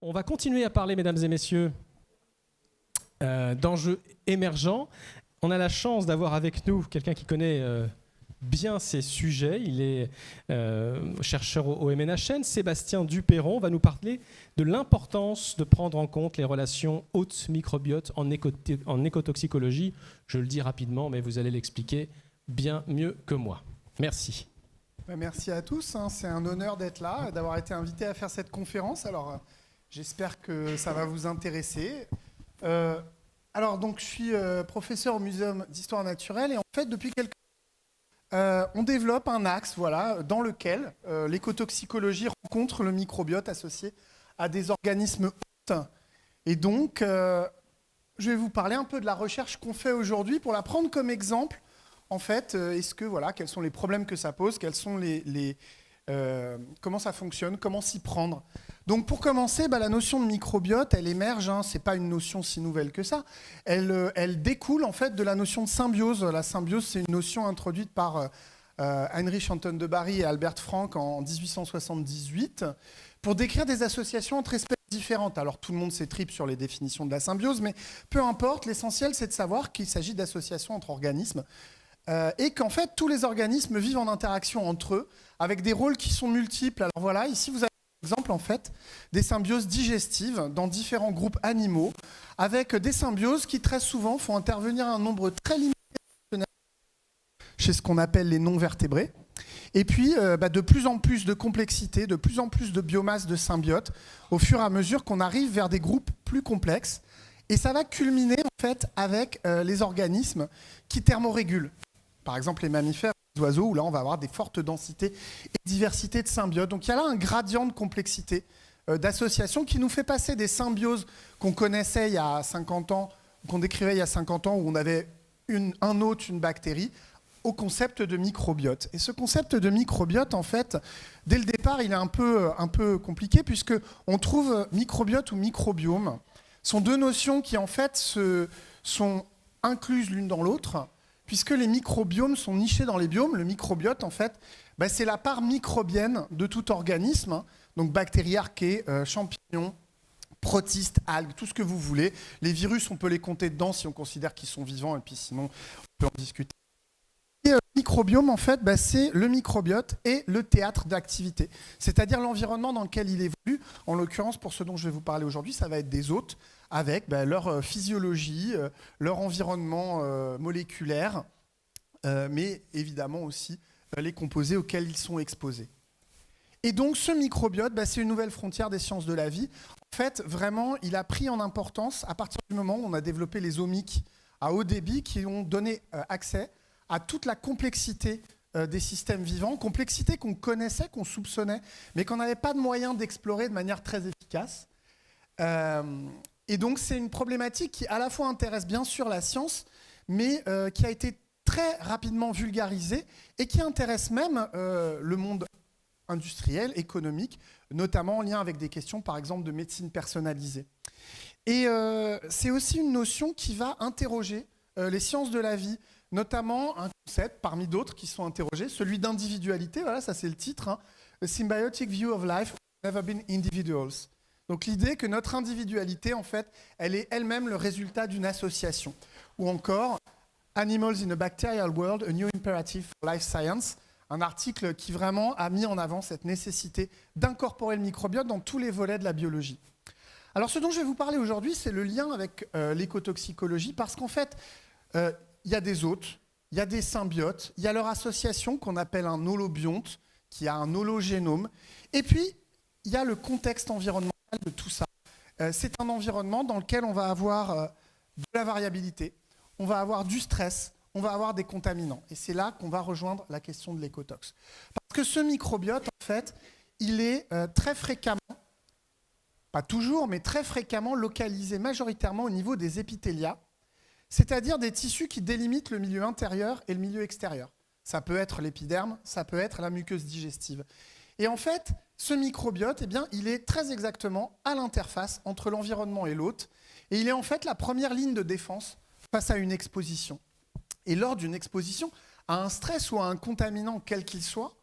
On va continuer à parler, mesdames et messieurs, d'enjeux émergents. On a la chance d'avoir avec nous quelqu'un qui connaît bien ces sujets. Il est chercheur au MNHN. Sébastien Duperron va nous parler de l'importance de prendre en compte les relations hôte-microbiote en écotoxicologie. Je le dis rapidement, mais vous allez l'expliquer bien mieux que moi. Merci. Merci à tous. C'est un honneur d'être là, d'avoir été invité à faire cette conférence. Alors, j'espère que ça va vous intéresser. Donc, je suis professeur au Muséum d'Histoire naturelle et en fait, depuis quelques temps, on développe un axe dans lequel l'écotoxicologie rencontre le microbiote associé à des organismes hôtes. Et donc, je vais vous parler un peu de la recherche qu'on fait aujourd'hui pour la prendre comme exemple. En fait, quels sont les problèmes que ça pose, comment ça fonctionne, comment s'y prendre. Donc pour commencer, la notion de microbiote, elle émerge, c'est pas une notion si nouvelle que ça. Elle découle en fait de la notion de symbiose. La symbiose, c'est une notion introduite par Heinrich Anton de Bary et Albert Frank en 1878 pour décrire des associations entre espèces différentes. Alors tout le monde s'étripe sur les définitions de la symbiose, mais peu importe, l'essentiel c'est de savoir qu'il s'agit d'associations entre organismes. Et qu'en fait, tous les organismes vivent en interaction entre eux, avec des rôles qui sont multiples. Alors voilà, ici vous avez un exemple en fait des symbioses digestives dans différents groupes animaux, avec des symbioses qui très souvent font intervenir un nombre très limité chez ce qu'on appelle les non-vertébrés. Et puis, de plus en plus de complexité, de plus en plus de biomasse de symbiotes, au fur et à mesure qu'on arrive vers des groupes plus complexes. Et ça va culminer en fait avec les organismes qui thermorégulent. Par exemple, les mammifères, les oiseaux, où là, on va avoir des fortes densités et diversités de symbiotes. Donc, il y a là un gradient de complexité d'association qui nous fait passer des symbioses qu'on connaissait il y a 50 ans, qu'on décrivait il y a 50 ans, où on avait un hôte, une bactérie, au concept de microbiote. Et ce concept de microbiote, en fait, dès le départ, il est un peu compliqué, puisqu'on trouve microbiote ou microbiome. Ce sont deux notions qui, en fait, sont incluses l'une dans l'autre, puisque les microbiomes sont nichés dans les biomes. Le microbiote, en fait, c'est la part microbienne de tout organisme, donc bactéries, archées, champignons, protistes, algues, tout ce que vous voulez. Les virus, on peut les compter dedans si on considère qu'ils sont vivants, et puis sinon, on peut en discuter. Et le microbiome, en fait, c'est le microbiote et le théâtre d'activité, c'est-à-dire l'environnement dans lequel il évolue. En l'occurrence, pour ce dont je vais vous parler aujourd'hui, ça va être des hôtes, avec leur physiologie, leur environnement moléculaire, mais évidemment aussi les composés auxquels ils sont exposés. Et donc ce microbiote, c'est une nouvelle frontière des sciences de la vie. En fait, vraiment, il a pris en importance à partir du moment où on a développé les omics à haut débit qui ont donné accès à toute la complexité des systèmes vivants, complexité qu'on connaissait, qu'on soupçonnait, mais qu'on n'avait pas de moyen d'explorer de manière très efficace. Et donc, c'est une problématique qui, à la fois, intéresse bien sûr la science, mais qui a été très rapidement vulgarisée et qui intéresse même le monde industriel, économique, notamment en lien avec des questions, par exemple, de médecine personnalisée. Et c'est aussi une notion qui va interroger les sciences de la vie, notamment un concept, parmi d'autres, qui sont interrogés, celui d'individualité. Voilà, ça c'est le titre. A Symbiotic View of Life, Never Been Individuals. Donc l'idée que notre individualité, en fait, elle est elle-même le résultat d'une association. Ou encore, Animals in a Bacterial World, a New Imperative for Life Science, un article qui vraiment a mis en avant cette nécessité d'incorporer le microbiote dans tous les volets de la biologie. Alors ce dont je vais vous parler aujourd'hui, c'est le lien avec l'écotoxicologie, parce qu'en fait, il y a des hôtes, il y a des symbiotes, il y a leur association qu'on appelle un holobionte, qui a un hologénome, et puis il y a le contexte environnemental de tout ça. C'est un environnement dans lequel on va avoir de la variabilité, on va avoir du stress, on va avoir des contaminants. Et c'est là qu'on va rejoindre la question de l'écotox. Parce que ce microbiote, en fait, il est très fréquemment, pas toujours, mais très fréquemment localisé majoritairement au niveau des épithélias, c'est-à-dire des tissus qui délimitent le milieu intérieur et le milieu extérieur. Ça peut être l'épiderme, ça peut être la muqueuse digestive. Et en fait, ce microbiote, il est très exactement à l'interface entre l'environnement et l'hôte. Et il est en fait la première ligne de défense face à une exposition. Et lors d'une exposition à un stress ou à un contaminant quel qu'il soit,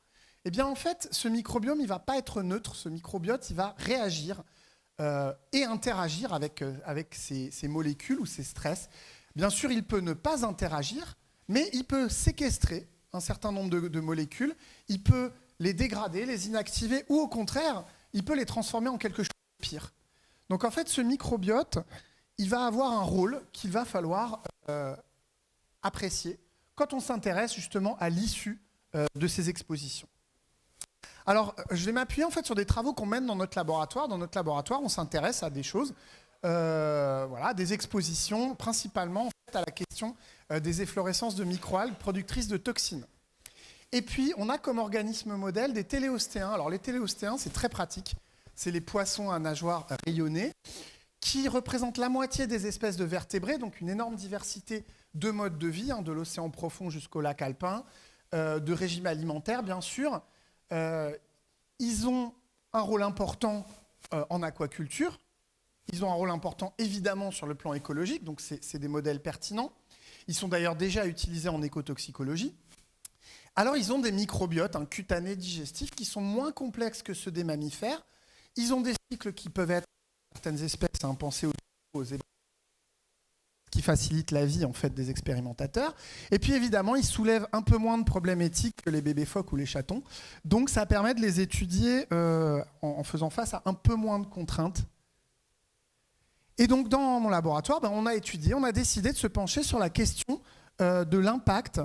en fait, ce microbiome, il ne va pas être neutre. Ce microbiote, il va réagir et interagir avec ces molécules ou ces stress. Bien sûr, il peut ne pas interagir, mais il peut séquestrer un certain nombre de molécules, il peut les dégrader, les inactiver, ou au contraire, il peut les transformer en quelque chose de pire. Donc en fait, ce microbiote, il va avoir un rôle qu'il va falloir apprécier quand on s'intéresse justement à l'issue de ces expositions. Alors, je vais m'appuyer en fait sur des travaux qu'on mène dans notre laboratoire. Dans notre laboratoire, on s'intéresse à des choses, des expositions, principalement en fait, à la question des efflorescences de microalgues productrices de toxines. Et puis, on a comme organisme modèle des téléostéens. Alors, les téléostéens, c'est très pratique. C'est les poissons à nageoires rayonnées qui représentent la moitié des espèces de vertébrés, donc une énorme diversité de modes de vie, de l'océan profond jusqu'au lac alpin, de régime alimentaire, bien sûr. Ils ont un rôle important en aquaculture. Ils ont un rôle important, évidemment, sur le plan écologique, donc c'est des modèles pertinents. Ils sont d'ailleurs déjà utilisés en écotoxicologie. Alors, ils ont des microbiotes cutanés digestifs qui sont moins complexes que ceux des mammifères. Ils ont des cycles qui peuvent être, certaines espèces, pensez aux zébras, qui facilitent la vie en fait, des expérimentateurs. Et puis, évidemment, ils soulèvent un peu moins de problèmes éthiques que les bébés phoques ou les chatons. Donc, ça permet de les étudier en faisant face à un peu moins de contraintes. Et donc, dans mon laboratoire, on a décidé de se pencher sur la question de l'impact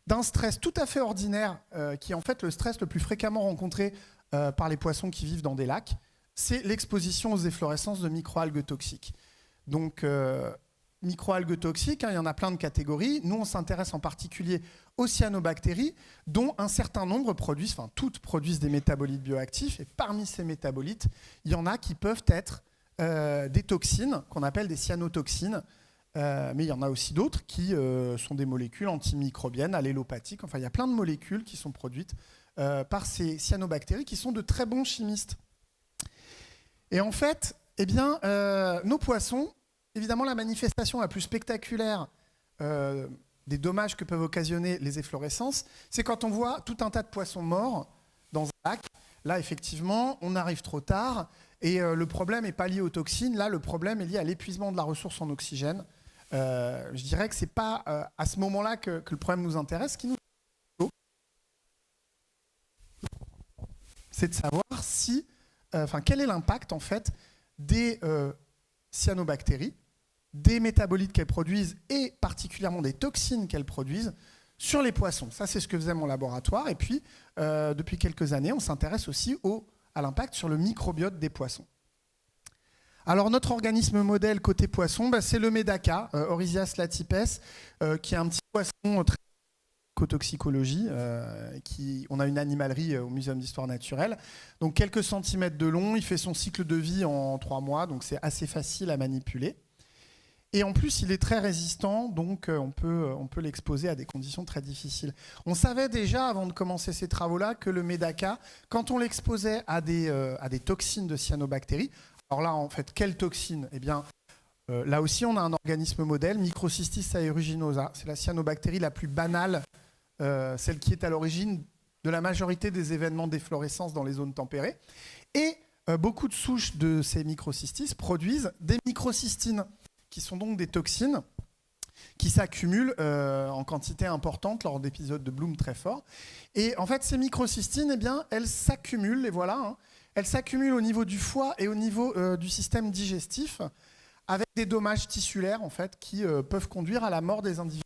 d'un stress tout à fait ordinaire, qui est en fait le stress le plus fréquemment rencontré par les poissons qui vivent dans des lacs, c'est l'exposition aux efflorescences de microalgues toxiques. Donc, microalgues toxiques, il y en a plein de catégories. Nous, on s'intéresse en particulier aux cyanobactéries, dont un certain nombre produisent, toutes produisent des métabolites bioactifs, et parmi ces métabolites, il y en a qui peuvent être des toxines, qu'on appelle des cyanotoxines, mais il y en a aussi d'autres qui sont des molécules antimicrobiennes, allélopathiques. Enfin, il y a plein de molécules qui sont produites par ces cyanobactéries qui sont de très bons chimistes. Et en fait, nos poissons, évidemment, la manifestation la plus spectaculaire des dommages que peuvent occasionner les efflorescences, c'est quand on voit tout un tas de poissons morts dans un lac. Là, effectivement, on arrive trop tard et le problème n'est pas lié aux toxines. Là, le problème est lié à l'épuisement de la ressource en oxygène. Je dirais que ce n'est pas à ce moment-là que le problème nous intéresse. Ce qui nous intéresse, c'est de savoir quel est l'impact en fait, des cyanobactéries, des métabolites qu'elles produisent et particulièrement des toxines qu'elles produisent sur les poissons. Ça, c'est ce que faisait mon laboratoire. Et puis, depuis quelques années, on s'intéresse aussi à l'impact sur le microbiote des poissons. Alors, notre organisme modèle côté poisson, c'est le Médaca, Orysias latipes, qui est un petit poisson très écotoxicologie. On a une animalerie au Muséum d'histoire naturelle. Donc, quelques centimètres de long. Il fait son cycle de vie en 3 mois. Donc, c'est assez facile à manipuler. Et en plus, il est très résistant, donc on peut l'exposer à des conditions très difficiles. On savait déjà, avant de commencer ces travaux-là, que le Médaca, quand on l'exposait à des toxines de cyanobactéries, alors là, en fait, quelles toxines ? Eh bien, là aussi, on a un organisme modèle, Microcystis aeruginosa. C'est la cyanobactérie la plus banale, celle qui est à l'origine de la majorité des événements d'efflorescence dans les zones tempérées. Et beaucoup de souches de ces microcystis produisent des microcystines, qui sont donc des toxines qui s'accumulent en quantité importante lors d'épisodes de bloom très forts. Et en fait, ces microcystines, elles s'accumulent, les voilà, elles s'accumulent au niveau du foie et au niveau du système digestif, avec des dommages tissulaires en fait, qui peuvent conduire à la mort des individus.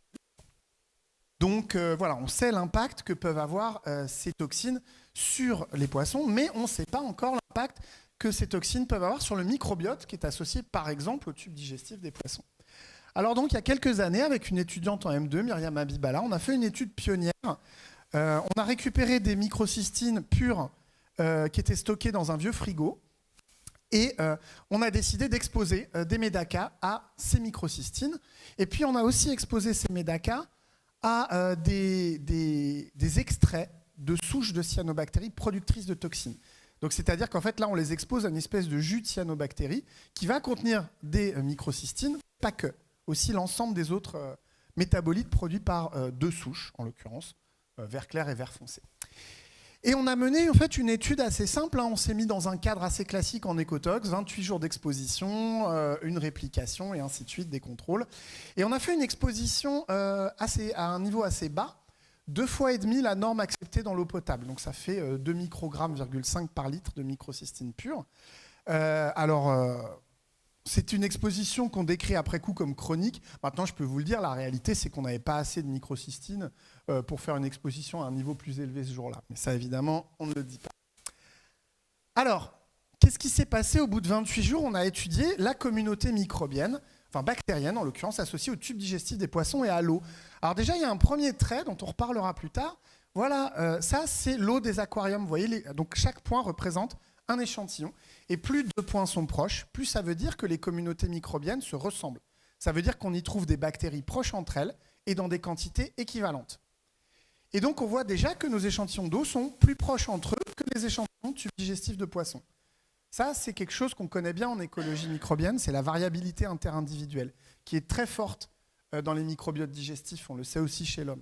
Donc on sait l'impact que peuvent avoir ces toxines sur les poissons, mais on ne sait pas encore l'impact que ces toxines peuvent avoir sur le microbiote qui est associé par exemple au tube digestif des poissons. Alors donc il y a quelques années, avec une étudiante en M2, Myriam Abibala, on a fait une étude pionnière. On a récupéré des microcystines pures qui étaient stockées dans un vieux frigo et on a décidé d'exposer des Médaca à ces microcystines. Et puis on a aussi exposé ces Médaca à des extraits de souches de cyanobactéries productrices de toxines. Donc, c'est-à-dire qu'en fait, là, on les expose à une espèce de jus de cyanobactéries qui va contenir des microcystines, pas que, aussi l'ensemble des autres métabolites produits par 2 souches, en l'occurrence, vert clair et vert foncé. Et on a mené en fait une étude assez simple, hein. On s'est mis dans un cadre assez classique en écotox, 28 jours d'exposition, une réplication et ainsi de suite, des contrôles. Et on a fait une exposition à un niveau assez bas, 2,5 fois la norme acceptée dans l'eau potable. Donc ça fait 2 microgrammes, 5 par litre de microcystine pure. C'est une exposition qu'on décrit après coup comme chronique. Maintenant, je peux vous le dire, la réalité, c'est qu'on n'avait pas assez de microcystine pour faire une exposition à un niveau plus élevé ce jour-là. Mais ça, évidemment, on ne le dit pas. Alors, qu'est-ce qui s'est passé au bout de 28 jours? On a étudié la communauté microbienne, enfin bactérienne en l'occurrence, associée au tube digestif des poissons et à l'eau. Alors déjà, il y a un premier trait dont on reparlera plus tard. Voilà, ça, c'est l'eau des aquariums. Vous voyez, donc chaque point représente un échantillon. Et plus 2 points sont proches, plus ça veut dire que les communautés microbiennes se ressemblent. Ça veut dire qu'on y trouve des bactéries proches entre elles et dans des quantités équivalentes. Et donc on voit déjà que nos échantillons d'eau sont plus proches entre eux que les échantillons de tubes digestifs de poissons. Ça, c'est quelque chose qu'on connaît bien en écologie microbienne, c'est la variabilité interindividuelle, qui est très forte dans les microbiotes digestifs, on le sait aussi chez l'homme.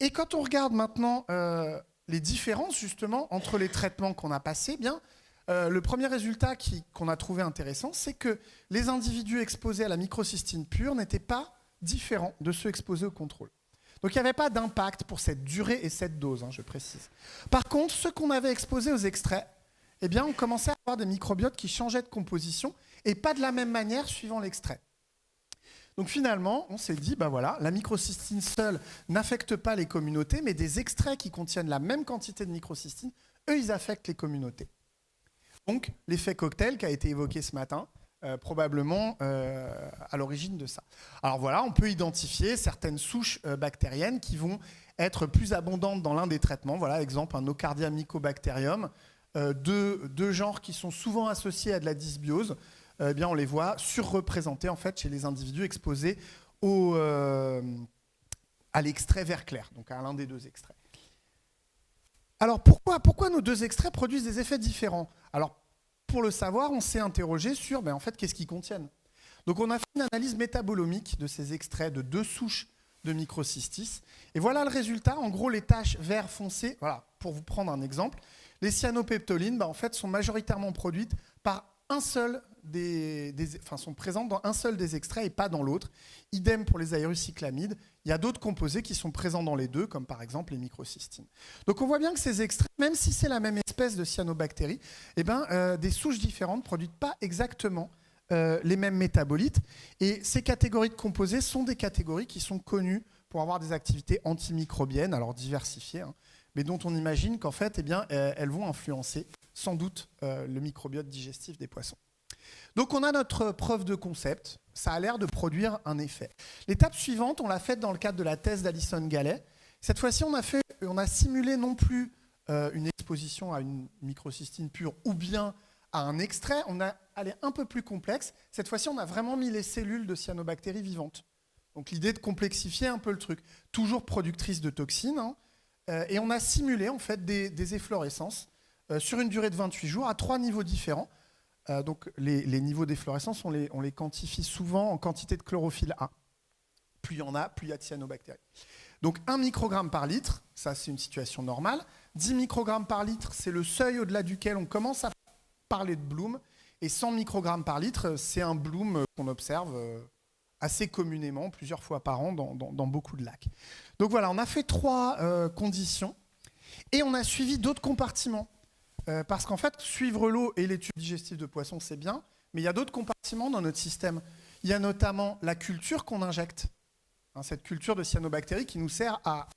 Et quand on regarde maintenant les différences justement entre les traitements qu'on a passés, le premier résultat qu'on a trouvé intéressant, c'est que les individus exposés à la microcystine pure n'étaient pas différents de ceux exposés au contrôle. Donc il n'y avait pas d'impact pour cette durée et cette dose, je précise. Par contre, ceux qu'on avait exposés aux extraits, on commençait à avoir des microbiotes qui changeaient de composition et pas de la même manière suivant l'extrait. Donc finalement, on s'est dit, la microcystine seule n'affecte pas les communautés, mais des extraits qui contiennent la même quantité de microcystine, eux, ils affectent les communautés. Donc l'effet cocktail qui a été évoqué ce matin, probablement à l'origine de ça. Alors voilà, on peut identifier certaines souches bactériennes qui vont être plus abondantes dans l'un des traitements. Voilà, exemple, un Nocardia mycobacterium, deux genres qui sont souvent associés à de la dysbiose. On les voit surreprésentés en fait chez les individus exposés à l'extrait vert clair, donc à l'un des deux extraits. Alors pourquoi nos deux extraits produisent des effets différents? Alors pour le savoir, on s'est interrogé sur en fait qu'est-ce qu'ils contiennent. Donc on a fait une analyse métabolomique de ces extraits de 2 souches de microcystis. Et voilà le résultat. En gros, les taches vert foncé, voilà, pour vous prendre un exemple, les cyanopeptolines en fait, sont majoritairement produites par un seul sont présentes dans un seul des extraits et pas dans l'autre. Idem pour les aérocyclamides. Il y a d'autres composés qui sont présents dans les deux, comme par exemple les microcystines. Donc on voit bien que ces extraits, même si c'est la même espèce de cyanobactéries, des souches différentes ne produisent pas exactement les mêmes métabolites. Et ces catégories de composés sont des catégories qui sont connues pour avoir des activités antimicrobiennes, alors diversifiées, mais dont on imagine qu'en fait, elles vont influencer sans doute le microbiote digestif des poissons. Donc on a notre preuve de concept, ça a l'air de produire un effet. L'étape suivante, on l'a faite dans le cadre de la thèse d'Alison Gallet. Cette fois-ci, on a simulé non plus une exposition à une microcystine pure ou bien à un extrait, on a allé un peu plus complexe. Cette fois-ci, on a vraiment mis les cellules de cyanobactéries vivantes. Donc l'idée de complexifier un peu le truc. Toujours productrice de toxines, et on a simulé en fait des efflorescences sur une durée de 28 jours à 3 niveaux différents. Donc les niveaux d'efflorescence, on les quantifie souvent en quantité de chlorophylle A. Plus il y en a, plus il y a de cyanobactéries. Donc 1 microgramme par litre, ça c'est une situation normale. 10 microgrammes par litre, c'est le seuil au-delà duquel on commence à parler de bloom. Et 100 microgrammes par litre, c'est un bloom qu'on observe assez communément, plusieurs fois par an, dans beaucoup de lacs. Donc voilà, on a fait 3 conditions et on a suivi d'autres compartiments. Parce qu'en fait, suivre l'eau et les tubes digestifs de poissons, c'est bien, mais il y a d'autres compartiments dans notre système. Il y a notamment la culture qu'on injecte, cette culture de cyanobactéries qui nous sert à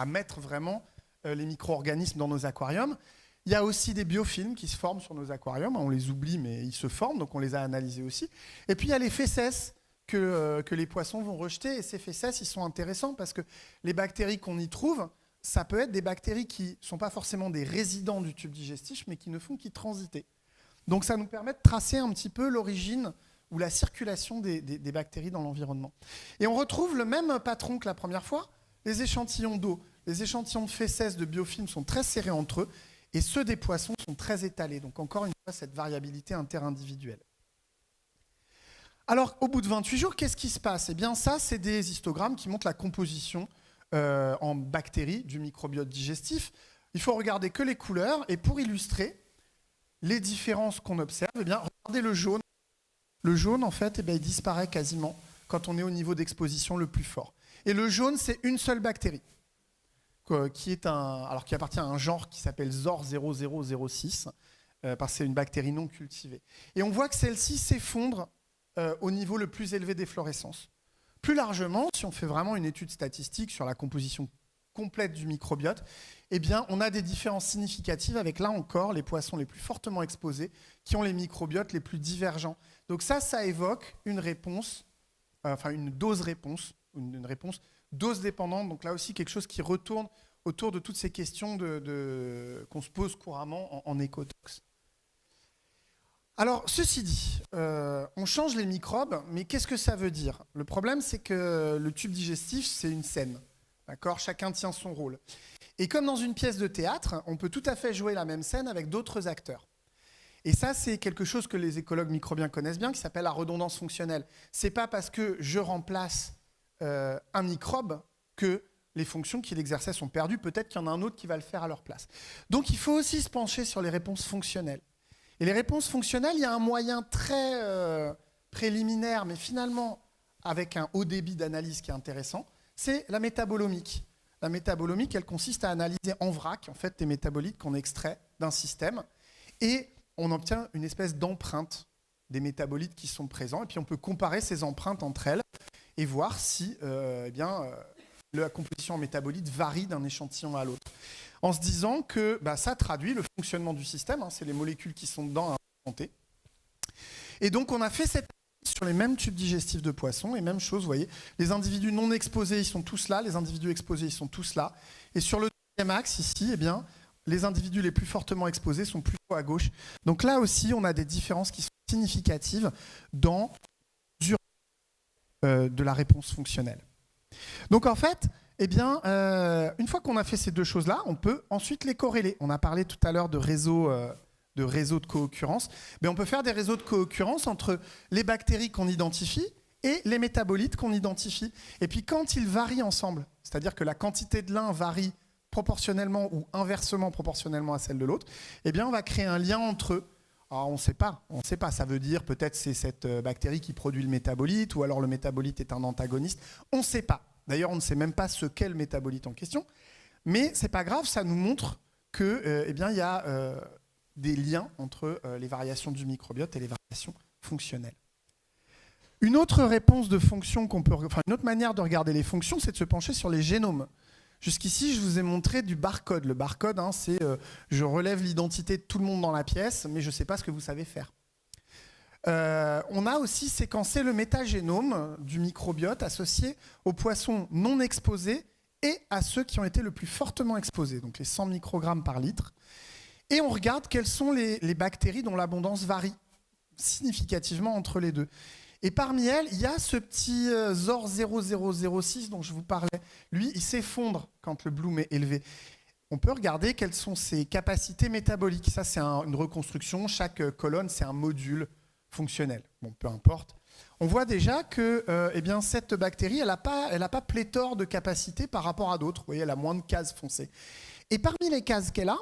mettre vraiment les micro-organismes dans nos aquariums. Il y a aussi des biofilms qui se forment sur nos aquariums, on les oublie, mais ils se forment, donc on les a analysés aussi. Et puis il y a les fécès que les poissons vont rejeter, et ces fécès, ils sont intéressants parce que les bactéries qu'on y trouve, ça peut être des bactéries qui ne sont pas forcément des résidents du tube digestif, mais qui ne font qu'y transiter. Donc ça nous permet de tracer un petit peu l'origine ou la circulation des bactéries dans l'environnement. Et on retrouve le même patron que la première fois. Les échantillons d'eau, les échantillons de fécès de biofilms sont très serrés entre eux, et ceux des poissons sont très étalés. Donc encore une fois, cette variabilité interindividuelle. Alors, au bout de 28 jours, qu'est-ce qui se passe? Ça, c'est des histogrammes qui montrent la composition en bactéries du microbiote digestif. Il faut regarder que les couleurs. Et pour illustrer les différences qu'on observe, eh bien, regardez le jaune. Le jaune, en fait, eh bien, il disparaît quasiment quand on est au niveau d'exposition le plus fort. Et le jaune, c'est une seule bactérie, qui appartient à un genre qui s'appelle ZOR 0006, parce que c'est une bactérie non cultivée. Et on voit que celle-ci s'effondre au niveau le plus élevé d'efflorescence. Plus largement, si on fait vraiment une étude statistique sur la composition complète du microbiote, eh bien, on a des différences significatives avec, là encore, les poissons les plus fortement exposés qui ont les microbiotes les plus divergents. Donc ça évoque une réponse, une dose-réponse, une réponse dose-dépendante. Donc là aussi, quelque chose qui retourne autour de toutes ces questions qu'on se pose couramment en écotox. Alors, ceci dit, on change les microbes, mais qu'est-ce que ça veut dire? Le problème, c'est que le tube digestif, c'est une scène. D'accord? Chacun tient son rôle. Et comme dans une pièce de théâtre, on peut tout à fait jouer la même scène avec d'autres acteurs. Et ça, c'est quelque chose que les écologues microbiens connaissent bien, qui s'appelle la redondance fonctionnelle. C'est pas parce que je remplace un microbe que les fonctions qu'il exerçait sont perdues. Peut-être qu'il y en a un autre qui va le faire à leur place. Donc, il faut aussi se pencher sur les réponses fonctionnelles. Et les réponses fonctionnelles, il y a un moyen très préliminaire, mais finalement avec un haut débit d'analyse qui est intéressant, c'est la métabolomique. La métabolomique, elle consiste à analyser en vrac en fait, des métabolites qu'on extrait d'un système et on obtient une espèce d'empreinte des métabolites qui sont présents et puis on peut comparer ces empreintes entre elles et voir si la composition en métabolites varie d'un échantillon à l'autre. En se disant que ça traduit le fonctionnement du système, c'est les molécules qui sont dedans à l'instant T. Et donc on a fait cette sur les mêmes tubes digestifs de poissons, et même chose, vous voyez, les individus non exposés, ils sont tous là, les individus exposés, ils sont tous là. Et sur le deuxième axe, ici, eh bien, les individus les plus fortement exposés sont plutôt à gauche. Donc là aussi, on a des différences qui sont significatives dans de la réponse fonctionnelle. Donc en fait, eh bien, une fois qu'on a fait ces deux choses-là, on peut ensuite les corréler. On a parlé tout à l'heure de réseaux de co-occurrence. Mais on peut faire des réseaux de co-occurrence entre les bactéries qu'on identifie et les métabolites qu'on identifie. Et puis quand ils varient ensemble, c'est-à-dire que la quantité de l'un varie proportionnellement ou inversement proportionnellement à celle de l'autre, eh bien on va créer un lien entre eux. Alors on ne sait pas, ça veut dire peut-être c'est cette bactérie qui produit le métabolite ou alors le métabolite est un antagoniste, on ne sait pas. D'ailleurs on ne sait même pas ce qu'est le métabolite en question, mais c'est pas grave, ça nous montre que il y a des liens entre les variations du microbiote et les variations fonctionnelles. Une autre réponse de fonction une autre manière de regarder les fonctions, c'est de se pencher sur les génomes. Jusqu'ici, je vous ai montré du barcode. Le barcode, c'est je relève l'identité de tout le monde dans la pièce, mais je ne sais pas ce que vous savez faire. On a aussi séquencé le métagénome du microbiote associé aux poissons non exposés et à ceux qui ont été le plus fortement exposés, donc les 100 microgrammes par litre. Et on regarde quelles sont les bactéries dont l'abondance varie significativement entre les deux. Et parmi elles, il y a ce petit ZOR 0006 dont je vous parlais. Lui, il s'effondre quand le bloom est élevé. On peut regarder quelles sont ses capacités métaboliques. Ça, c'est une reconstruction. Chaque colonne, c'est un module fonctionnel. Bon, peu importe. On voit déjà que cette bactérie, elle n'a pas pléthore de capacités par rapport à d'autres. Vous voyez, elle a moins de cases foncées. Et parmi les cases qu'elle a,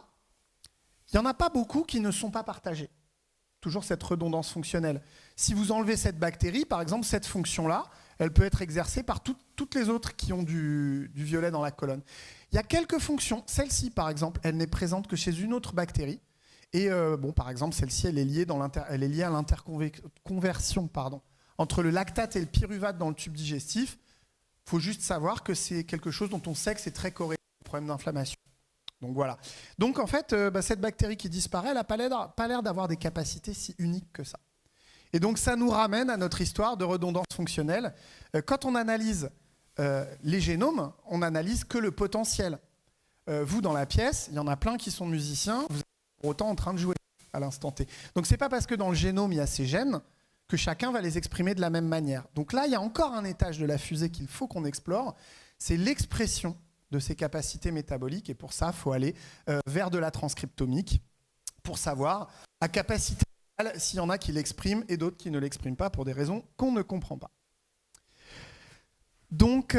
il n'y en a pas beaucoup qui ne sont pas partagées. Toujours cette redondance fonctionnelle. Si vous enlevez cette bactérie, par exemple, cette fonction-là, elle peut être exercée par toutes les autres qui ont du violet dans la colonne. Il y a quelques fonctions. Celle-ci, par exemple, elle n'est présente que chez une autre bactérie. Et par exemple, celle-ci, elle est liée à l'interconversion entre le lactate et le pyruvate dans le tube digestif. Il faut juste savoir que c'est quelque chose dont on sait que c'est très corrélé au problème d'inflammation. Donc voilà. Donc en fait, cette bactérie qui disparaît, elle n'a pas l'air d'avoir des capacités si uniques que ça. Et donc ça nous ramène à notre histoire de redondance fonctionnelle. Quand on analyse les génomes, on n'analyse que le potentiel. Vous, dans la pièce, il y en a plein qui sont musiciens, vous êtes pour autant en train de jouer à l'instant T. Donc c'est pas parce que dans le génome, il y a ces gènes que chacun va les exprimer de la même manière. Donc là, il y a encore un étage de la fusée qu'il faut qu'on explore, c'est l'expression de ces capacités métaboliques. Et pour ça, il faut aller vers de la transcriptomique pour savoir à capacité s'il y en a qui l'expriment et d'autres qui ne l'expriment pas pour des raisons qu'on ne comprend pas. Donc,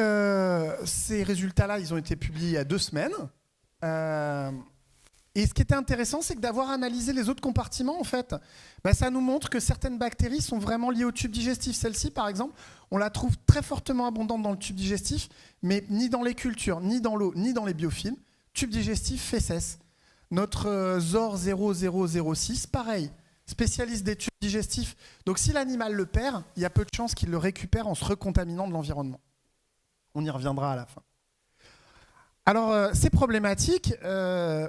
ces résultats-là, ils ont été publiés il y a 2 semaines. Et ce qui était intéressant, c'est que d'avoir analysé les autres compartiments, en fait, ça nous montre que certaines bactéries sont vraiment liées au tube digestif. Celle-ci, par exemple, on la trouve très fortement abondante dans le tube digestif, mais ni dans les cultures, ni dans l'eau, ni dans les biofilms. Tube digestif, fesses. Notre ZOR 0006, pareil, spécialiste des tubes digestifs. Donc si l'animal le perd, il y a peu de chances qu'il le récupère en se recontaminant de l'environnement. On y reviendra à la fin. Alors, ces problématiques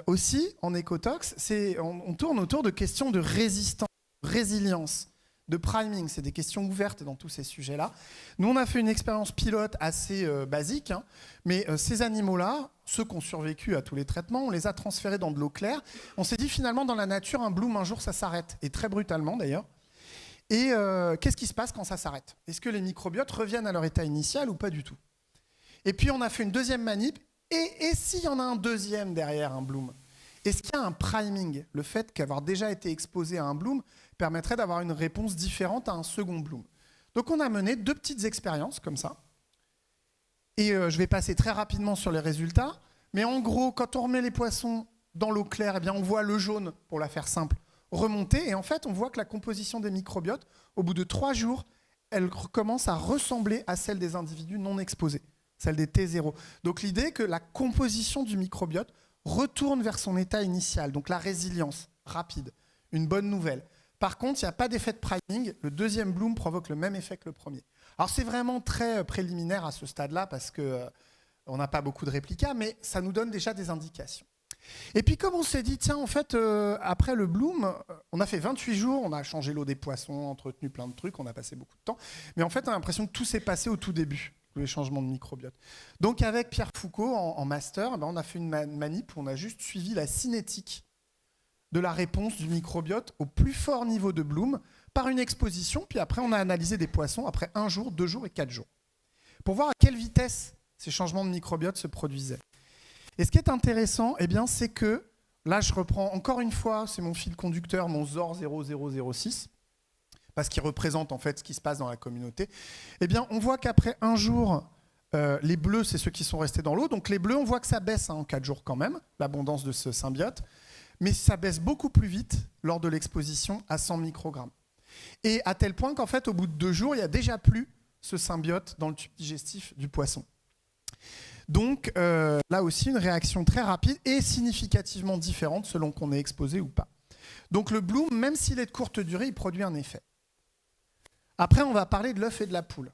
aussi en écotox, on tourne autour de questions de résistance, résilience, de priming. C'est des questions ouvertes dans tous ces sujets-là. Nous, on a fait une expérience pilote assez basique, hein, mais ces animaux-là, ceux qui ont survécu à tous les traitements, on les a transférés dans de l'eau claire. On s'est dit finalement, dans la nature, un bloom, un jour, ça s'arrête, et très brutalement d'ailleurs. Et qu'est-ce qui se passe quand ça s'arrête? Est-ce que les microbiotes reviennent à leur état initial ou pas du tout? Et puis, on a fait une deuxième manip. Et s'il y en a un deuxième derrière un bloom, est-ce qu'il y a un priming? Le fait qu'avoir déjà été exposé à un bloom permettrait d'avoir une réponse différente à un second bloom. Donc on a mené 2 petites expériences comme ça. Et je vais passer très rapidement sur les résultats. Mais en gros, quand on remet les poissons dans l'eau claire, eh bien on voit le jaune, pour la faire simple, remonter. Et en fait, on voit que la composition des microbiotes, au bout de 3 jours, elle commence à ressembler à celle des individus non exposés. Celle des T0. Donc l'idée est que la composition du microbiote retourne vers son état initial, donc la résilience rapide, une bonne nouvelle. Par contre, il n'y a pas d'effet de priming, le deuxième bloom provoque le même effet que le premier. Alors c'est vraiment très préliminaire à ce stade-là parce qu'on n'a pas beaucoup de réplicas, mais ça nous donne déjà des indications. Et puis comme on s'est dit, tiens, en fait, après le bloom, on a fait 28 jours, on a changé l'eau des poissons, entretenu plein de trucs, on a passé beaucoup de temps, mais en fait, on a l'impression que tout s'est passé au tout début. Les changements de microbiote. Donc avec Pierre Foucault en master, on a fait une manip où on a juste suivi la cinétique de la réponse du microbiote au plus fort niveau de bloom par une exposition, puis après on a analysé des poissons après 1 jour, 2 jours et 4 jours pour voir à quelle vitesse ces changements de microbiote se produisaient. Et ce qui est intéressant, c'est que, là je reprends encore une fois, c'est mon fil conducteur, mon ZOR 0006, parce qu'il représente en fait ce qui se passe dans la communauté, on voit qu'après 1 jour, les bleus, c'est ceux qui sont restés dans l'eau. Donc les bleus, on voit que ça baisse en 4 jours quand même, l'abondance de ce symbiote, mais ça baisse beaucoup plus vite lors de l'exposition à 100 microgrammes. Et à tel point qu'en fait, au bout de 2 jours, il n'y a déjà plus ce symbiote dans le tube digestif du poisson. Donc là aussi, une réaction très rapide et significativement différente selon qu'on est exposé ou pas. Donc le bloom, même s'il est de courte durée, il produit un effet. Après, on va parler de l'œuf et de la poule.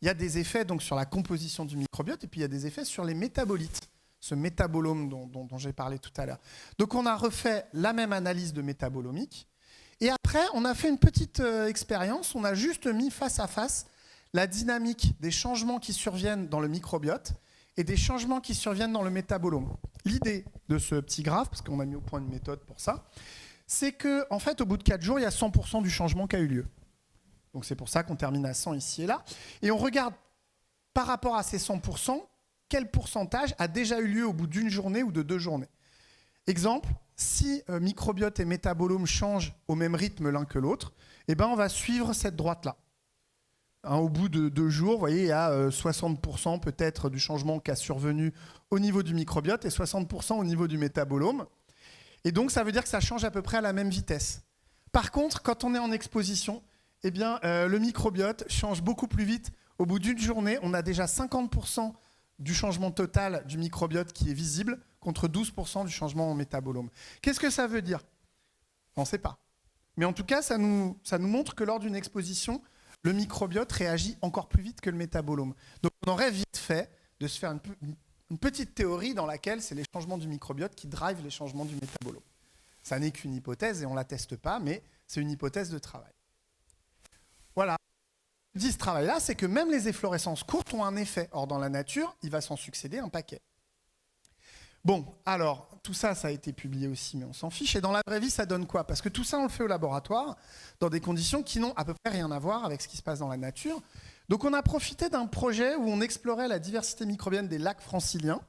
Il y a des effets donc, sur la composition du microbiote et puis il y a des effets sur les métabolites, ce métabolome dont j'ai parlé tout à l'heure. Donc on a refait la même analyse de métabolomique et après, on a fait une petite expérience. On a juste mis face à face la dynamique des changements qui surviennent dans le microbiote et des changements qui surviennent dans le métabolome. L'idée de ce petit graphe, parce qu'on a mis au point une méthode pour ça, c'est qu'en fait, au bout de 4 jours, il y a 100% du changement qui a eu lieu. Donc c'est pour ça qu'on termine à 100 ici et là. Et on regarde par rapport à ces 100%, quel pourcentage a déjà eu lieu au bout d'une journée ou de 2 journées. Exemple, si microbiote et métabolome changent au même rythme l'un que l'autre, on va suivre cette droite-là. Au bout de 2 jours, vous voyez, il y a 60% peut-être du changement qui a survenu au niveau du microbiote et 60% au niveau du métabolome. Et donc ça veut dire que ça change à peu près à la même vitesse. Par contre, quand on est en exposition, le microbiote change beaucoup plus vite. Au bout d'une journée, on a déjà 50% du changement total du microbiote qui est visible contre 12% du changement en métabolome. Qu'est-ce que ça veut dire? On ne sait pas. Mais en tout cas, ça nous montre que lors d'une exposition, le microbiote réagit encore plus vite que le métabolome. Donc on aurait vite fait de se faire une petite théorie dans laquelle c'est les changements du microbiote qui drivent les changements du métabolome. Ça n'est qu'une hypothèse et on ne la teste pas, mais c'est une hypothèse de travail. Voilà. Ce que dit ce travail-là, c'est que même les efflorescences courtes ont un effet. Or, dans la nature, il va s'en succéder un paquet. Bon, alors, tout ça, ça a été publié aussi, mais on s'en fiche. Et dans la vraie vie, ça donne quoi? Parce que tout ça, on le fait au laboratoire, dans des conditions qui n'ont à peu près rien à voir avec ce qui se passe dans la nature. Donc, on a profité d'un projet où on explorait la diversité microbienne des lacs franciliens,